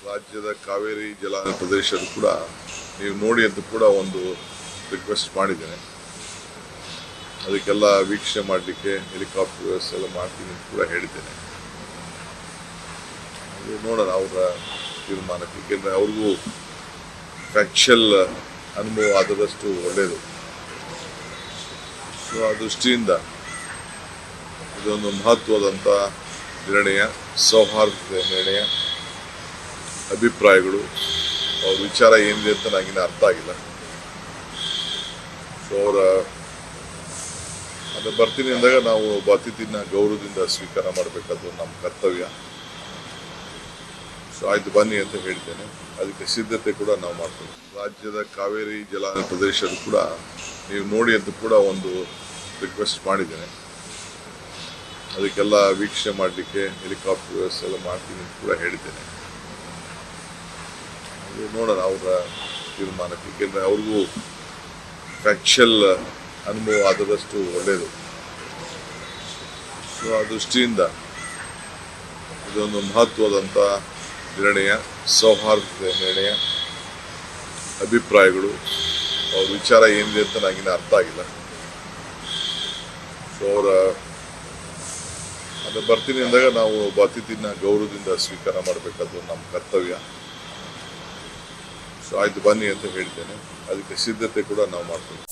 ರಾಜ್ಯದ ಕಾವೇರಿ ಜಲಾನಯನ ಪ್ರದೇಶ ಕೂಡ ನೀವು ನೋಡಿ ಅಂತ ಕೂಡ ಒಂದು ರಿಕ್ವೆಸ್ಟ್ ಮಾಡಿದ್ದೇನೆ. ಅದಕ್ಕೆಲ್ಲ ವೀಕ್ಷಣೆ ಮಾಡಲಿಕ್ಕೆ ಹೆಲಿಕಾಪ್ಟರ್ ವ್ಯವಸ್ಥೆ ಎಲ್ಲ ಮಾಡ್ತೀನಿ ಅಂತ ಕೂಡ ಹೇಳಿದ್ದೇನೆ. ಅದು ನೋಡೋಣ ಅವರ ತೀರ್ಮಾನಕ್ಕೆ, ಏಕೆಂದರೆ ಅವ್ರಿಗೂ ಫ್ಯಾಕ್ಚುಯಲ್ ಅನುಭವ ಆದದಷ್ಟು ಒಳ್ಳೆಯದು. ಸೊ ಆ ದೃಷ್ಟಿಯಿಂದ ಇದೊಂದು ಮಹತ್ವದಂಥ ನಿರ್ಣಯ, ಸೌಹಾರ್ದತೆ ನಿರ್ಣಯ. ಅಭಿಪ್ರಾಯಗಳು ಅವ್ರ ವಿಚಾರ ಏನಿದೆ ಅಂತ ನನಗಿನ್ನ ಅರ್ಥ ಆಗಿಲ್ಲ. ಸೊ ಅವರ ಅದು ಬರ್ತೀನಿ ಅಂದಾಗ ನಾವು ಒಬ್ಬ ಅತಿಥಿನ ಗೌರವದಿಂದ ಸ್ವೀಕಾರ ಮಾಡಬೇಕಾದ್ದು ನಮ್ಮ ಕರ್ತವ್ಯ. ಸೊ ಆಯ್ತು ಬನ್ನಿ ಅಂತ ಹೇಳ್ತೇನೆ. ಅದಕ್ಕೆ ಸಿದ್ಧತೆ ಕೂಡ ನಾವು ಮಾಡ್ತೇವೆ. ರಾಜ್ಯದ ಕಾವೇರಿ ಜಲಾನಯನ ಪ್ರದೇಶ ಕೂಡ ನೀವು ನೋಡಿ ಅಂತ ಕೂಡ ಒಂದು ರಿಕ್ವೆಸ್ಟ್ ಮಾಡಿದ್ದೇನೆ. ಅದಕ್ಕೆಲ್ಲ ವೀಕ್ಷಣೆ ಮಾಡಲಿಕ್ಕೆ ಹೆಲಿಕಾಪ್ಟರ್ ವ್ಯವಸ್ಥೆ ಎಲ್ಲ ಮಾಡ್ತೀನಿ ಅಂತ ಕೂಡ ಹೇಳಿದ್ದೇನೆ. ಅದು ನೋಡೋಣ ಅವರ ತೀರ್ಮಾನಕ್ಕೆ, ಏಕೆಂದರೆ ಅವ್ರಿಗೂ ಫ್ಯಾಕ್ಚುಯಲ್ ಅನುಭವ ಆದದಷ್ಟು ಒಳ್ಳೆಯದು. ಸೊ ಆ ದೃಷ್ಟಿಯಿಂದ ಇದೊಂದು ಮಹತ್ವದಂಥ ನಿರ್ಣಯ, ಸೌಹಾರ್ದತೆ ನಿರ್ಣಯ. ಅಭಿಪ್ರಾಯಗಳು ಅವ್ರ ವಿಚಾರ ಏನಿದೆ ಅಂತ ನನಗಿನ್ನ ಅರ್ಥ ಆಗಿಲ್ಲ. ಸೊ ಅವರ ಅದು ಬರ್ತೀನಿ ಅಂದಾಗ ನಾವು ಒಬ್ಬ ಅತಿಥಿನ ಗೌರವದಿಂದ ಸ್ವೀಕಾರ ಮಾಡಬೇಕಾದ್ದು ನಮ್ಮ ಕರ್ತವ್ಯ. ಸೊ ಆಯ್ತು ಬನ್ನಿ ಅಂತ ಹೇಳ್ತೇನೆ. ಅದಕ್ಕೆ ಸಿದ್ಧತೆ ಕೂಡ ನಾವು ಮಾಡ್ತೇವೆ.